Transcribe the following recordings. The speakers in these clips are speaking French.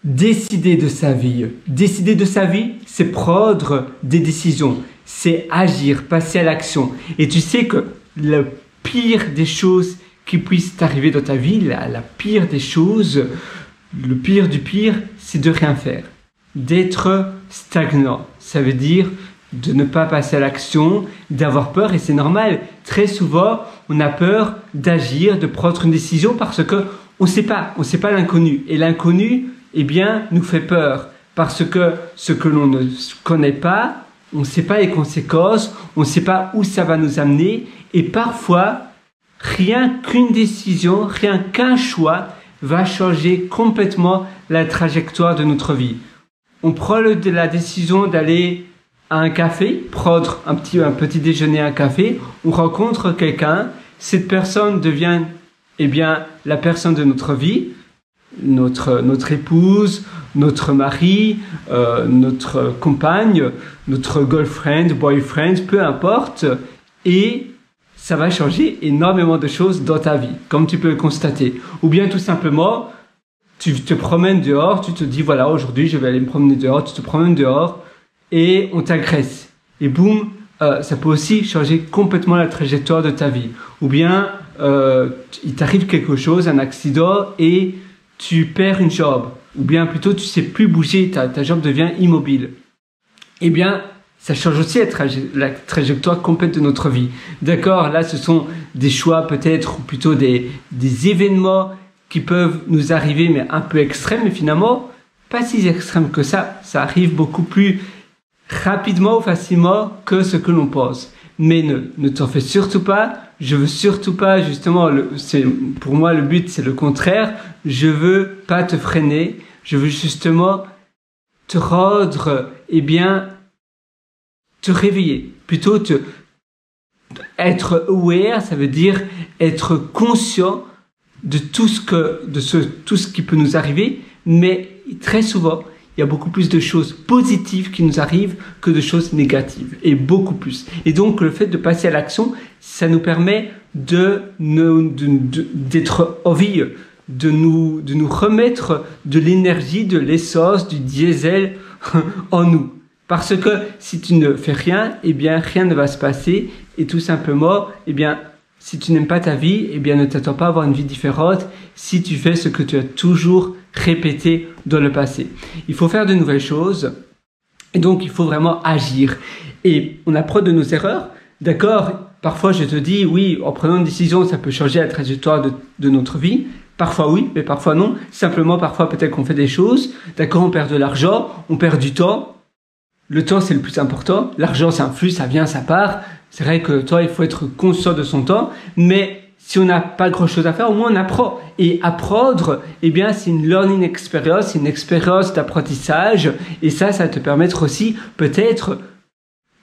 Décider de sa vie. Décider de sa vie, c'est prendre des décisions, c'est agir, passer à l'action. Et tu sais que le pire des choses qui puissent t'arriver dans ta vie, la pire des choses, le pire du pire, c'est de rien faire. D'être stagnant. Ça veut dire de ne pas passer à l'action, d'avoir peur, et c'est normal. Très souvent, on a peur d'agir, de prendre une décision parce que on sait pas l'inconnu. Et l'inconnu, eh bien, nous fait peur parce que ce que l'on ne connaît pas, on ne sait pas les conséquences, on ne sait pas où ça va nous amener, et parfois, rien qu'une décision, rien qu'un choix va changer complètement la trajectoire de notre vie. On prend la décision d'aller à un café, prendre un petit déjeuner à un café, on rencontre quelqu'un, cette personne devient, eh bien, la personne de notre vie, notre épouse, notre mari, notre compagne, notre girlfriend, boyfriend, peu importe, et ça va changer énormément de choses dans ta vie, comme tu peux le constater. Ou bien tout simplement, tu te promènes dehors, tu te dis voilà, aujourd'hui je vais aller me promener dehors, tu te promènes dehors et on t'agresse. Et boum, ça peut aussi changer complètement la trajectoire de ta vie. Ou bien il t'arrive quelque chose, un accident et tu perds une jambe. Ou bien plutôt tu sais plus bouger, ta jambe devient immobile. Eh bien, ça change aussi la trajectoire complète de notre vie. D'accord, là ce sont des choix peut-être, ou plutôt des événements qui peuvent nous arriver, mais un peu extrêmes, mais finalement pas si extrêmes que ça. Ça arrive beaucoup plus rapidement ou facilement que ce que l'on pense. Mais ne t'en fais surtout pas. Je veux surtout pas, justement, pour moi le but c'est le contraire. Je veux pas te freiner. Je veux justement te rendre, eh bien, te réveiller. Plutôt être aware, ça veut dire être conscient de tout ce qui peut nous arriver, mais très souvent, il y a beaucoup plus de choses positives qui nous arrivent que de choses négatives, et beaucoup plus. Et donc, le fait de passer à l'action, ça nous permet d'être en vie, de nous remettre de l'énergie, de l'essence, du diesel en nous. Parce que si tu ne fais rien, eh bien, rien ne va se passer, et tout simplement, eh bien, si tu n'aimes pas ta vie, eh bien, ne t'attends pas à avoir une vie différente si tu fais ce que tu as toujours répété dans le passé. Il faut faire de nouvelles choses et donc il faut vraiment agir. Et on apprend de nos erreurs, d'accord? Parfois, je te dis, oui, en prenant une décision, ça peut changer la trajectoire de notre vie. Parfois oui, mais parfois non. Simplement, parfois, peut-être qu'on fait des choses, d'accord? On perd de l'argent, on perd du temps. Le temps, c'est le plus important. L'argent, c'est un flux, ça vient, ça part. C'est vrai que toi, il faut être conscient de son temps, mais si on n'a pas grand-chose à faire, au moins on apprend. Et apprendre, eh bien, c'est une learning experience, c'est une expérience d'apprentissage. Et ça te permettre aussi, peut-être,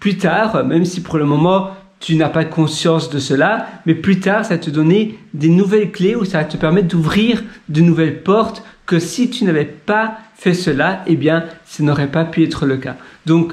plus tard, même si pour le moment, tu n'as pas conscience de cela, mais plus tard, ça va te donner des nouvelles clés ou ça va te permettre d'ouvrir de nouvelles portes que si tu n'avais pas fait cela, eh bien, ça n'aurait pas pu être le cas. Donc,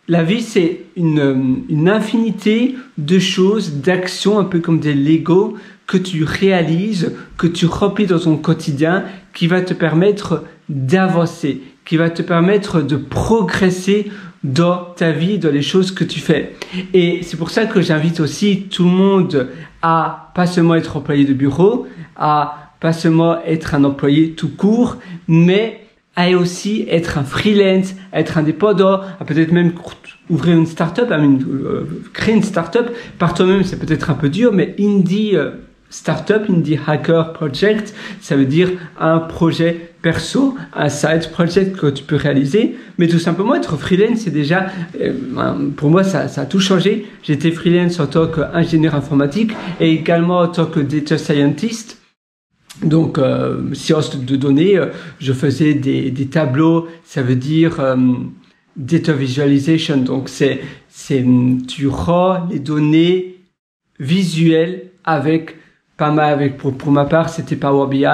la vie, c'est une infinité de choses, d'actions, un peu comme des Lego, que tu réalises, que tu remplis dans ton quotidien, qui va te permettre d'avancer, qui va te permettre de progresser dans ta vie, dans les choses que tu fais. Et c'est pour ça que j'invite aussi tout le monde à pas seulement être employé de bureau, à pas seulement être un employé tout court, mais à aussi être un freelance, à être indépendant, à peut-être même ouvrir une start-up, créer une start-up par toi-même, c'est peut-être un peu dur, mais Indie Startup, Indie Hacker Project, ça veut dire un projet perso, un side project que tu peux réaliser, mais tout simplement être freelance, c'est déjà, pour moi, ça a tout changé. J'étais freelance en tant qu'ingénieur informatique et également en tant que data scientist. Donc, sciences de données, je faisais des tableaux, ça veut dire data visualization. Donc, tu rends les données visuelles pour ma part, c'était Power BI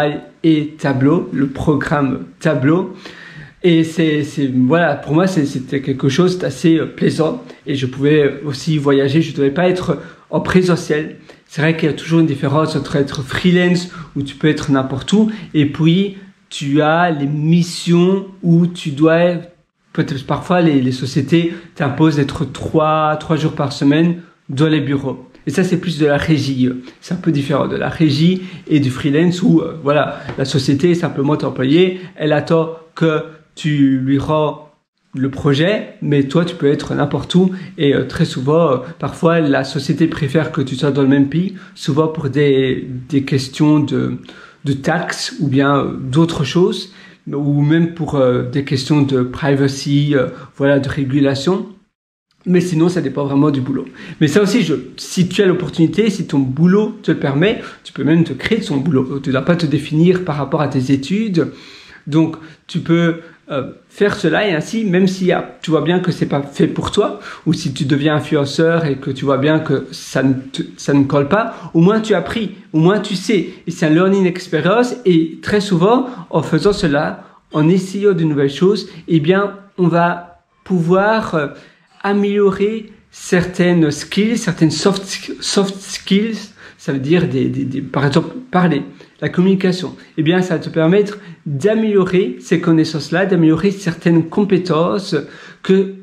et Tableau, le programme Tableau. Et voilà, pour moi, c'était quelque chose d'assez plaisant. Et je pouvais aussi voyager, je ne devais pas être en présentiel. C'est vrai qu'il y a toujours une différence entre être freelance, où tu peux être n'importe où, et puis tu as les missions où tu dois, peut-être parfois les sociétés t'imposent d'être 3 jours par semaine dans les bureaux. Et ça, c'est plus de la régie. C'est un peu différent de la régie et du freelance où, voilà, la société est simplement ton employé. Elle attend que tu lui rends le projet, mais toi, tu peux être n'importe où. Et très souvent, parfois, la société préfère que tu sois dans le même pays, souvent pour des questions de taxes ou bien d'autres choses, ou même pour des questions de privacy, voilà, de régulation. Mais sinon, ça dépend vraiment du boulot. Mais ça aussi, si tu as l'opportunité, si ton boulot te le permet, tu peux même te créer ton boulot. Tu ne dois pas te définir par rapport à tes études. Donc, tu peux faire cela et ainsi, même si tu vois bien que c'est pas fait pour toi, ou si tu deviens influenceur et que tu vois bien que ça ne colle pas, au moins tu as appris, au moins tu sais. Et c'est un learning experience. Et très souvent, en faisant cela, en essayant de nouvelles choses, eh bien, on va pouvoir améliorer certaines skills, certaines soft skills, ça veut dire par exemple parler, la communication. Eh bien, ça va te permettre d'améliorer ces connaissances-là, d'améliorer certaines compétences que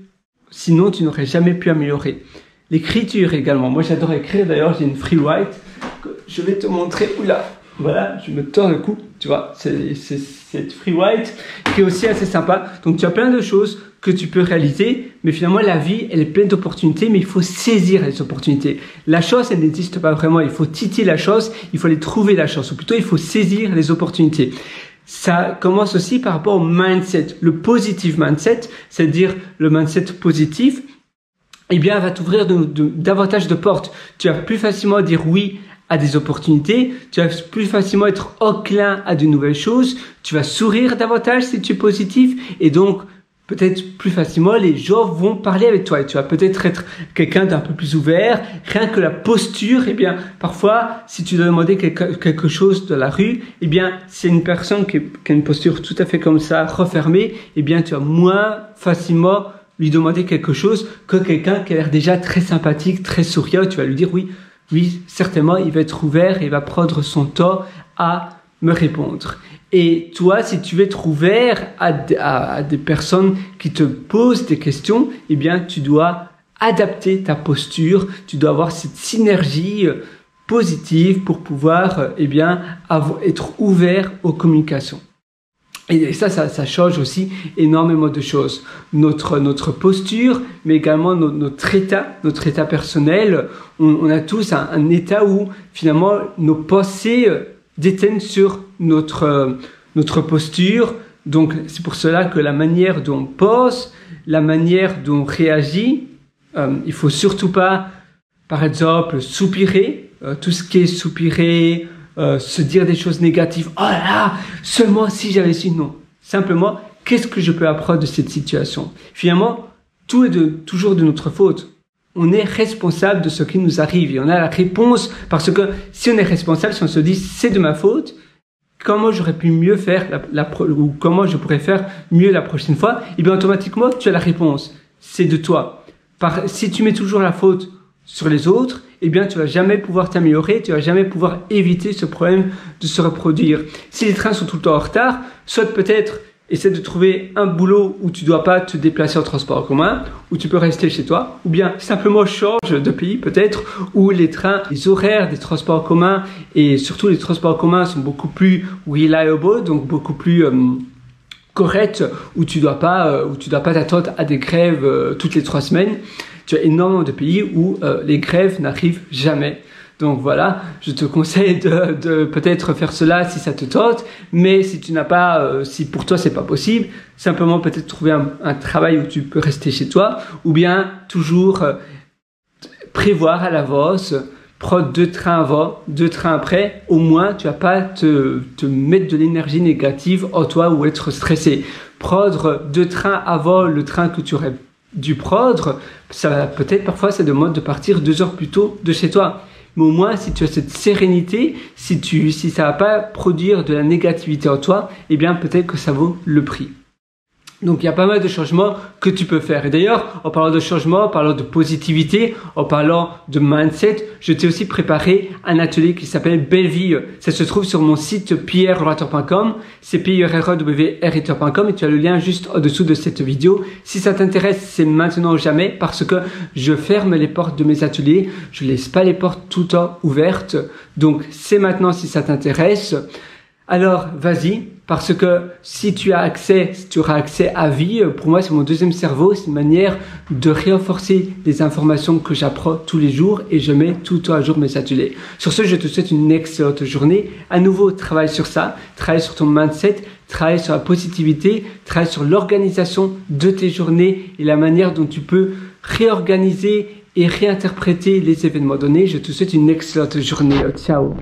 sinon tu n'aurais jamais pu améliorer. L'écriture également. Moi, j'adore écrire. D'ailleurs, j'ai une free write que je vais te montrer. Oula, voilà, je me tords le cou. Tu vois, c'est cette free write qui est aussi assez sympa. Donc, tu as plein de choses que tu peux réaliser, mais finalement la vie elle est pleine d'opportunités, mais il faut saisir les opportunités. La chance elle n'existe pas vraiment, il faut titiller la chance, il faut aller trouver la chance, ou plutôt il faut saisir les opportunités. Ça commence aussi par rapport au mindset, le positive mindset, c'est-à-dire le mindset positif, eh bien va t'ouvrir davantage de portes. Tu vas plus facilement dire oui à des opportunités, tu vas plus facilement être enclin à de nouvelles choses, tu vas sourire davantage si tu es positif, et donc peut-être plus facilement, les gens vont parler avec toi et tu vas peut-être être quelqu'un d'un peu plus ouvert. Rien que la posture, eh bien, parfois, si tu dois demander quelque chose dans la rue, eh bien, c'est une personne qui a une posture tout à fait comme ça, refermée, eh bien, tu vas moins facilement lui demander quelque chose que quelqu'un qui a l'air déjà très sympathique, très souriant. Tu vas lui dire oui, certainement, il va être ouvert et il va prendre son temps à me répondre. Et toi, si tu veux être ouvert à des personnes qui te posent des questions, eh bien, tu dois adapter ta posture, tu dois avoir cette synergie positive pour pouvoir, eh bien, être ouvert aux communications. Et ça change aussi énormément de choses. Notre posture, mais également notre état personnel. On a tous un état où, finalement, nos pensées détiennent sur notre posture. Donc, c'est pour cela que la manière dont on pense, la manière dont on réagit, il faut surtout pas, par exemple, soupirer. Tout ce qui est soupirer, se dire des choses négatives. Oh là là, seulement si j'avais su. Non. Simplement, qu'est-ce que je peux apprendre de cette situation? Finalement, tout est toujours de notre faute. On est responsable de ce qui nous arrive et on a la réponse parce que si on est responsable, si on se dit c'est de ma faute, comment j'aurais pu mieux faire ou comment je pourrais faire mieux la prochaine fois, et bien automatiquement tu as la réponse. C'est de toi. Si tu mets toujours la faute sur les autres, eh bien tu vas jamais pouvoir t'améliorer, tu vas jamais pouvoir éviter ce problème de se reproduire. Si les trains sont tout le temps en retard, soit peut-être essaie de trouver un boulot où tu dois pas te déplacer en transport en commun, où tu peux rester chez toi, ou bien simplement change de pays peut-être, où les horaires des transports en commun et surtout les transports en commun sont beaucoup plus reliable, donc beaucoup plus corrects, où tu dois pas t'attendre à des grèves toutes les 3 semaines. Tu as énormément de pays où les grèves n'arrivent jamais. Donc voilà, je te conseille de peut-être faire cela si ça te tente, mais si tu n'as pas, si pour toi c'est pas possible, simplement peut-être trouver un travail où tu peux rester chez toi, ou bien toujours prévoir à l'avance, prendre 2 trains avant, 2 trains après, au moins tu vas pas te mettre de l'énergie négative en toi ou être stressé. Prendre 2 trains avant le train que tu aurais dû prendre, ça va peut-être parfois ça demande de partir 2 heures plus tôt de chez toi. Mais au moins, si tu as cette sérénité, si ça va pas produire de la négativité en toi, eh bien, peut-être que ça vaut le prix. Donc il y a pas mal de changements que tu peux faire. Et d'ailleurs, en parlant de changements, en parlant de positivité, en parlant de mindset, je t'ai aussi préparé un atelier qui s'appelle Belle Vie. Ça se trouve sur mon site pierreroator.com, c'est pierreroator.com et tu as le lien juste en dessous de cette vidéo. Si ça t'intéresse, c'est maintenant ou jamais parce que je ferme les portes de mes ateliers. Je laisse pas les portes tout le temps ouvertes. Donc c'est maintenant si ça t'intéresse. Alors, vas-y, parce que si tu auras accès à vie. Pour moi, c'est mon deuxième cerveau. C'est une manière de renforcer les informations que j'apprends tous les jours et je mets tout le temps à jour mes ateliers. Sur ce, je te souhaite une excellente journée. À nouveau, travaille sur ça, travaille sur ton mindset, travaille sur la positivité, travaille sur l'organisation de tes journées et la manière dont tu peux réorganiser et réinterpréter les événements donnés. Je te souhaite une excellente journée. Ciao.